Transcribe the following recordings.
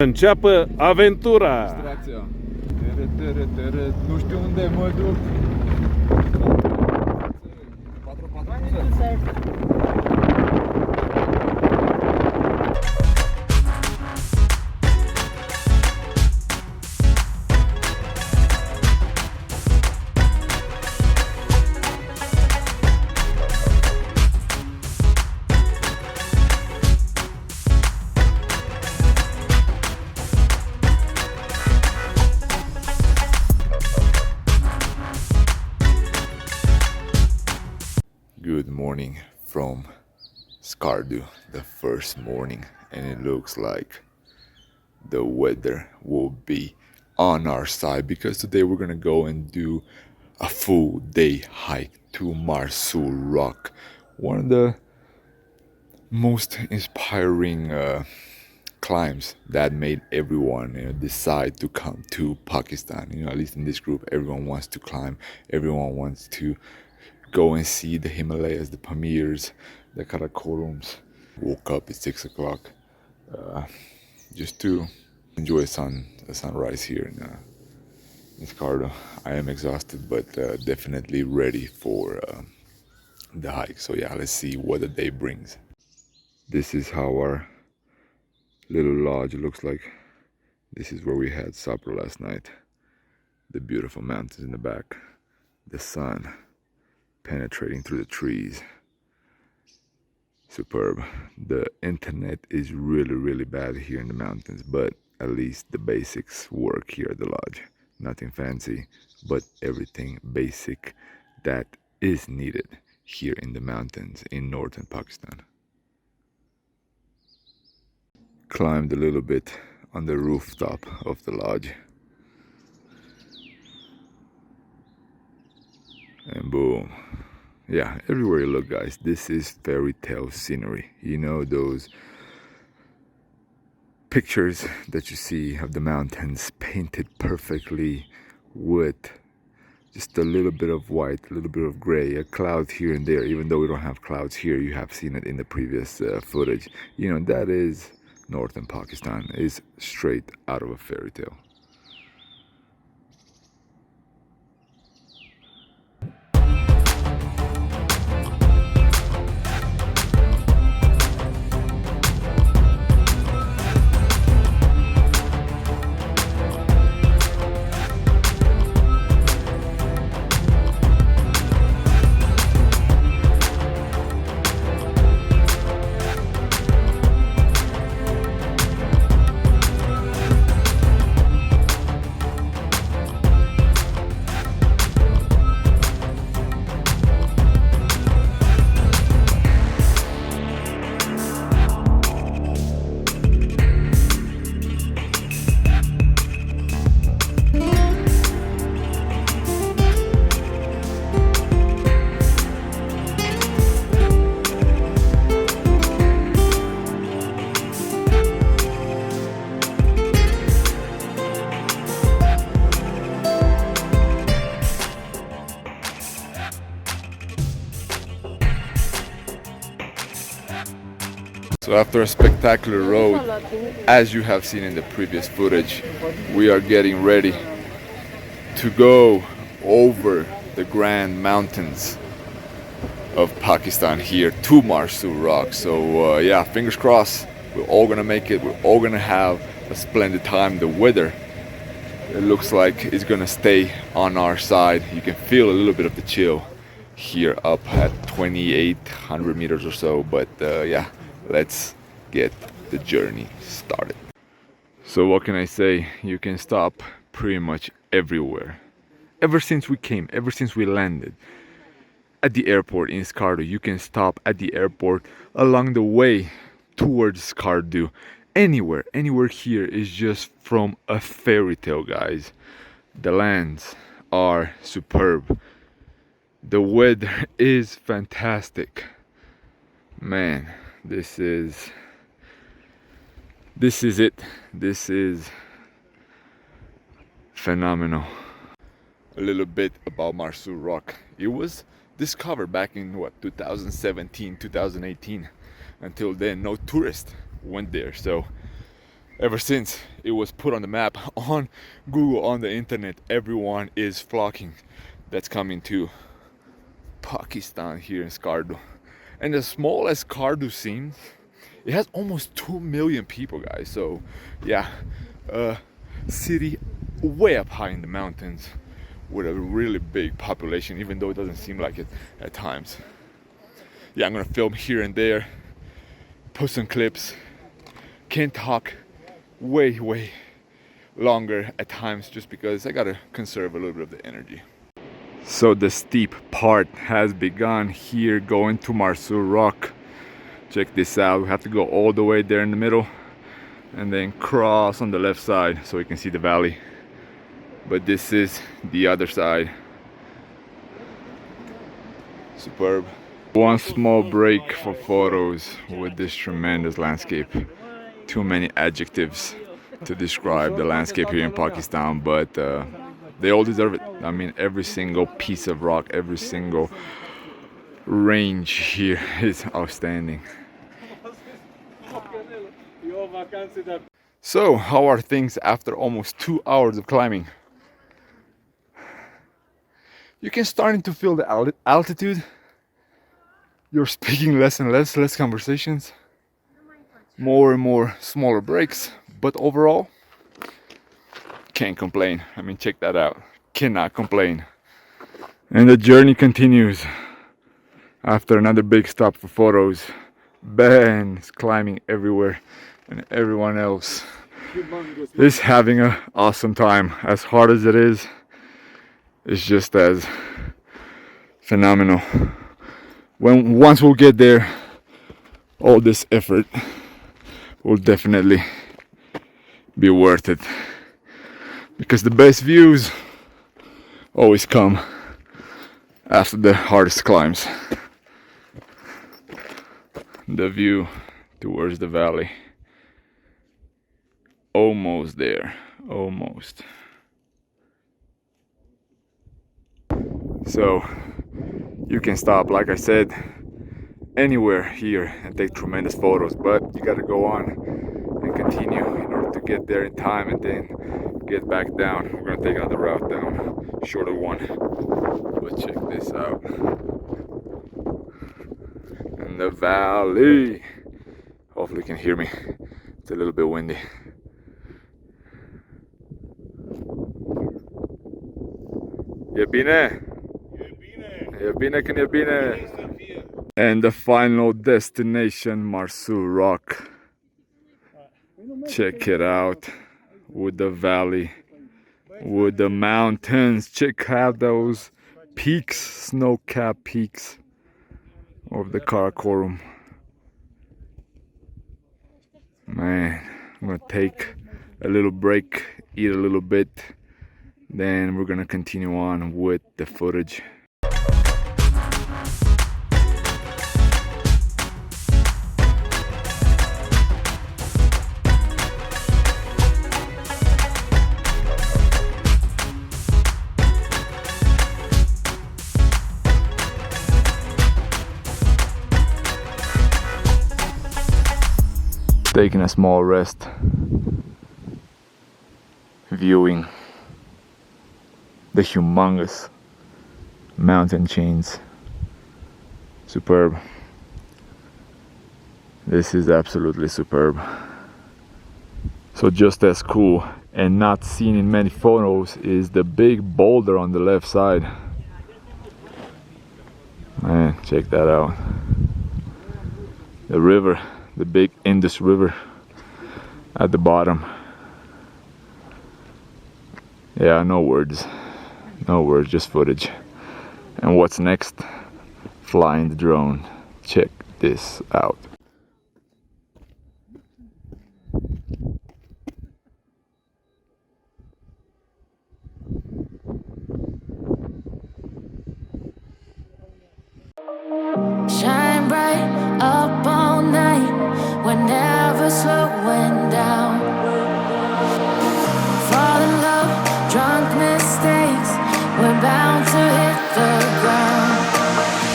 Înceapă aventura! Distracția. Nu știu unde mă duc. 4-4. Good morning from Skardu, the first morning, and it looks like the weather will be on our side because today we're gonna go and do a full day hike to Marsur Rock, one of the most inspiring climbs that made everyone decide to come to Pakistan. At least in this group, everyone wants to climb, everyone wants to go and see the Himalayas, the Pamirs, the Karakorums. Woke up at 6 o'clock just to enjoy the sunrise here in Skardu. I am exhausted, but definitely ready for the hike. So yeah, let's see what the day brings. This is how our little lodge looks like. This is where we had supper last night. The beautiful mountains in the back, the sun penetrating through the trees. Superb. The internet is really bad here in the mountains, but at least the basics work here at the lodge. Nothing fancy, but everything basic that is needed here in the mountains in northern Pakistan. Climbed a little bit on the rooftop of the lodge. And boom. Yeah, everywhere you look, guys, this is fairy tale scenery. Those pictures that you see of the mountains painted perfectly with just a little bit of white, a little bit of gray, a cloud here and there. Even though we don't have clouds here, you have seen it in the previous footage. That is northern Pakistan. Is straight out of a fairy tale. So after a spectacular road, as you have seen in the previous footage, we are getting ready to go over the grand mountains of Pakistan here to Marsur Rock. So yeah, fingers crossed, we're all gonna make it. We're all gonna have a splendid time. The weather, it looks like it's gonna stay on our side. You can feel a little bit of the chill here up at 2,800 meters or so, but yeah, let's get the journey started. So what can I say? You can stop pretty much everywhere. Ever since we landed at the airport in Skardu, you can stop at the airport along the way towards Skardu. Anywhere here is just from a fairy tale, guys. The lands are superb. The weather is fantastic. Man, this is it. This is phenomenal. A little bit about Marsur Rock. It was discovered back in 2017, 2018. Until then, no tourist went there. So ever since it was put on the map on Google, on the internet, everyone is flocking. That's coming to Pakistan here in Skardu. And as small as Skardu seems, it has almost 2 million people, guys. So yeah, city way up high in the mountains with a really big population, even though it doesn't seem like it at times. Yeah, I'm gonna film here and there, post some clips. Can't talk way longer at times just because I gotta conserve a little bit of the energy. So the steep part has begun here, going to Marsur Rock. Check this out. We have to go all the way there in the middle and then cross on the left side so we can see the valley. But this is the other side. Superb. One small break for photos with this tremendous landscape. Too many adjectives to describe the landscape here in Pakistan, but they all deserve it. I mean, every single piece of rock, every single range here is outstanding. So, how are things after almost 2 hours of climbing? You can start to feel the altitude. You're speaking less and less conversations, more and more smaller breaks, but overall, can't complain. I mean, check that out. Cannot complain. And the journey continues. After another big stop for photos, Ben is climbing everywhere, and everyone else is having an awesome time. As hard as it is, it's just as phenomenal. Once we'll get there, all this effort will definitely be worth it, because the best views always come after the hardest climbs. The view towards the valley, almost there, almost. So you can stop, like I said, anywhere here and take tremendous photos, but you gotta go on and continue in order to get there in time and then get back down. We're gonna take another route down, shorter one, but check this out. And the valley, hopefully you can hear me. It's a little bit windy. Yebine. And the final destination, Marsur Rock. Check it out, with the valley, with the mountains. Check out those peaks, snow-capped peaks of the Karakoram. Man, I'm gonna take a little break, eat a little bit, then we're gonna continue on with the footage. Taking a small rest, viewing the humongous mountain chains. Superb. This is absolutely superb. So just as cool and not seen in many photos is the big boulder on the left side. Man, check that out. The river, the big Indus River at the bottom. Yeah, no words, just footage. And what's next? Flying the drone. Check this out. Shine bright up all night, we're never slowing down. Fall in love, drunk mistakes, we're bound to hit the ground.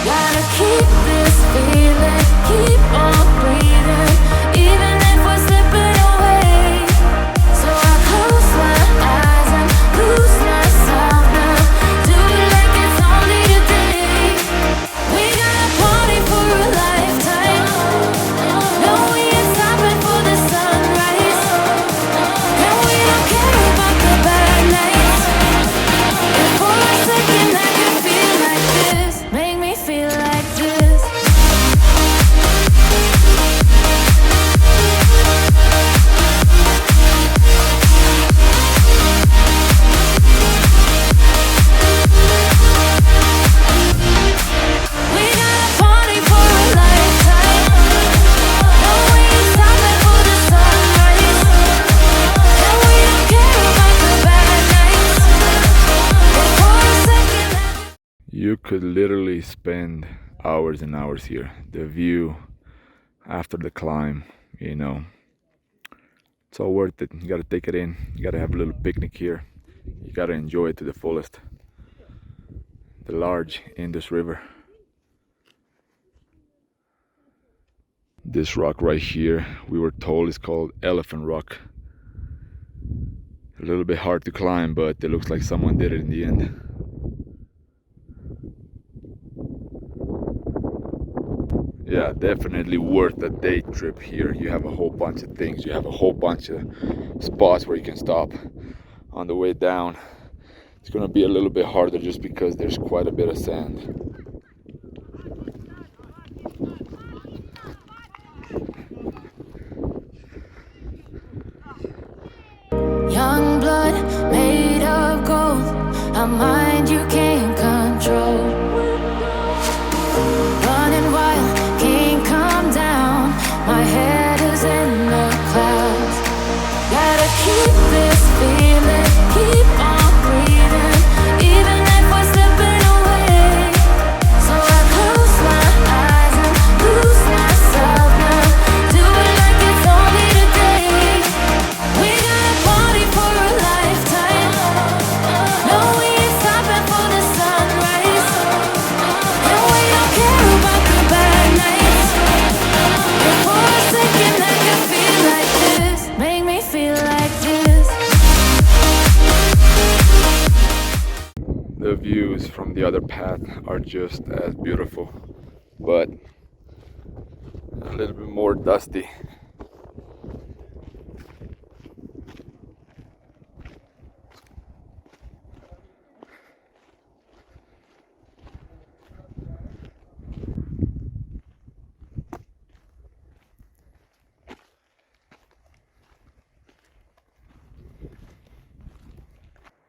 Gotta keep this feeling, keep on could literally spend hours and hours here. The view after the climb, you know, it's all worth it. You gotta take it in. You gotta have a little picnic here. You gotta enjoy it to the fullest. The large Indus River. This rock right here, we were told is called Elephant Rock. A little bit hard to climb, but it looks like someone did it in the end. Yeah, definitely worth a day trip here. You have a whole bunch of things. You have a whole bunch of spots where you can stop on the way down. It's gonna be a little bit harder just because there's quite a bit of sand. Young blood made of gold, a mind you can't control. Running wild, can't come down. My head is in the clouds. Gotta keep this feeling, keep on breathing, even if we're slipping away. So I close my eyes and lose myself now. Do it like it's only today. We got a party for a lifetime. No, we ain't stopping for the sunrise. And we don't care about the bad nights. And for a second I can feel like this. Make me feel like this. The views from the other path are just as beautiful, but a little bit more dusty.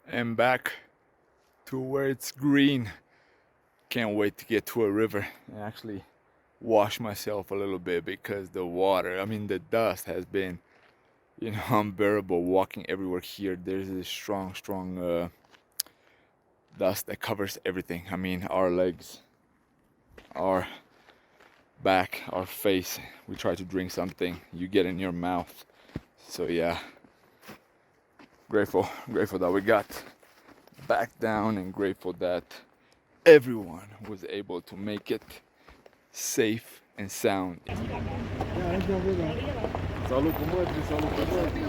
And back to where it's green. Can't wait to get to a river and actually wash myself a little bit, because the water, I mean the dust has been, you know, unbearable walking everywhere here. There's this strong dust that covers everything. I mean our legs, our back, our face. We try to drink something, you get in your mouth. So yeah, grateful that we got back down, and grateful that everyone was able to make it safe and sound. Salut cu mătri, salut cu mătri.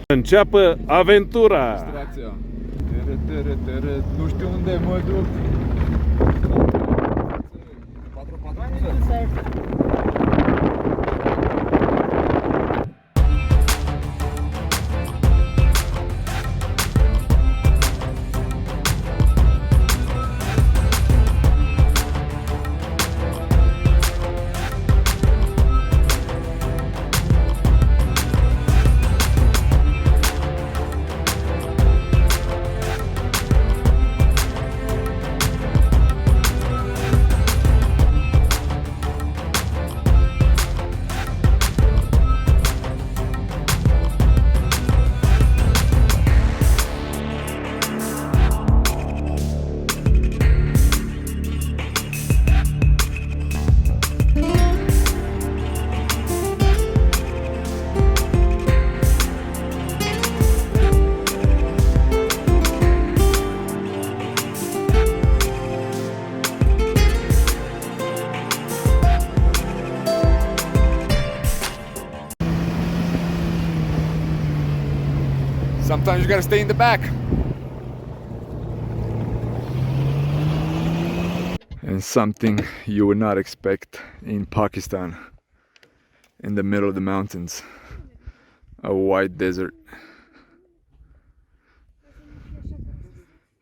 Înceapă aventura! Distracția. Nu știu unde mă duc. Sometimes you gotta stay in the back. And something you would not expect in Pakistan, in the middle of the mountains, a white desert.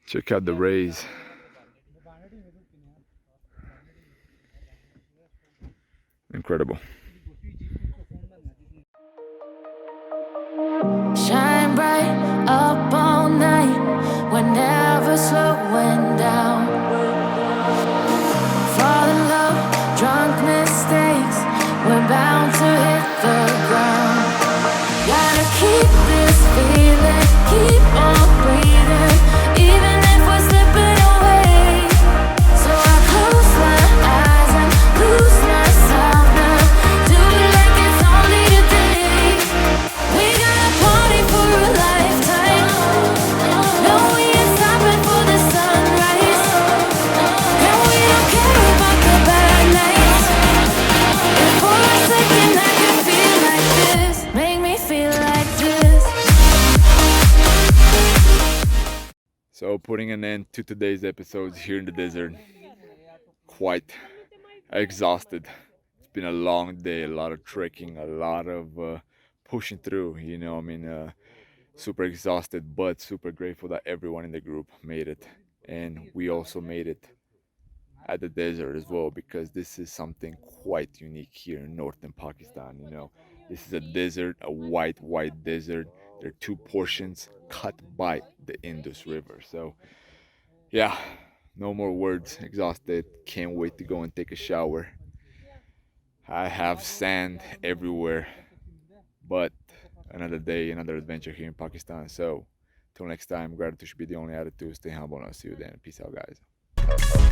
Check out the rays. Incredible. Shine bright up all night, we're never slowing down. Fall in love putting an end to today's episodes here in the desert. Quite exhausted. It's been a long day, a lot of trekking, a lot of pushing through. Super exhausted, but super grateful that everyone in the group made it, and we also made it at the desert as well, because this is something quite unique here in northern Pakistan. This is a desert, a white desert. There are two portions cut by the Indus River. So yeah, no more words. Exhausted. Can't wait to go and take a shower. I have sand everywhere, but another day, another adventure here in Pakistan. So till next time, gratitude should be the only attitude. Stay humble, and I'll see you then. Peace out, guys.